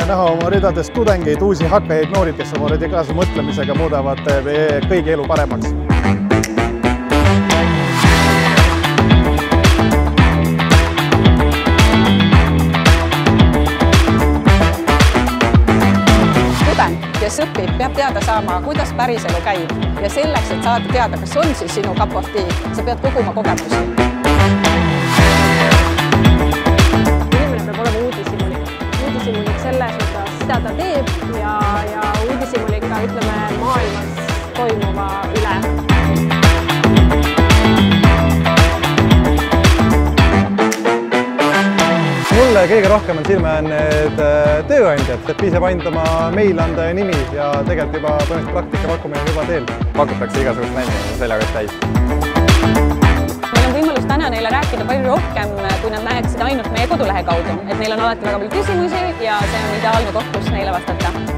näha oma ridadest tudengeid, uusi hakkajaid noori, kes oma radikaalse mõtlemisega muudavad kõigi elu paremaks. Kes õpib, peab teada saama, kuidas päriselu käib ja selleks, et saada teada, kas on siis sinu cup of tea, sa pead koguma kogemusi. Inimene peab olema uudishimulik. Uudishimulik selles osas, mida ta teeb ja uudishimulik ka, ütleme, maailmas toimuva üle. Mulle kõige rohkem on silme need tööandjad, et piisab ainult oma meil anda ja nimi ja tegelikult juba põhimõtteliselt praktika pakkumine juba teel. Pakutakse igasugust nänni seljakott täis. Meil on võimalus täna neile rääkida palju rohkem, kui nad näeksid ainult meie kodulehe kaudu, et neil on alati väga palju küsimusi ja see on ideaalne koht, kus neile vastata.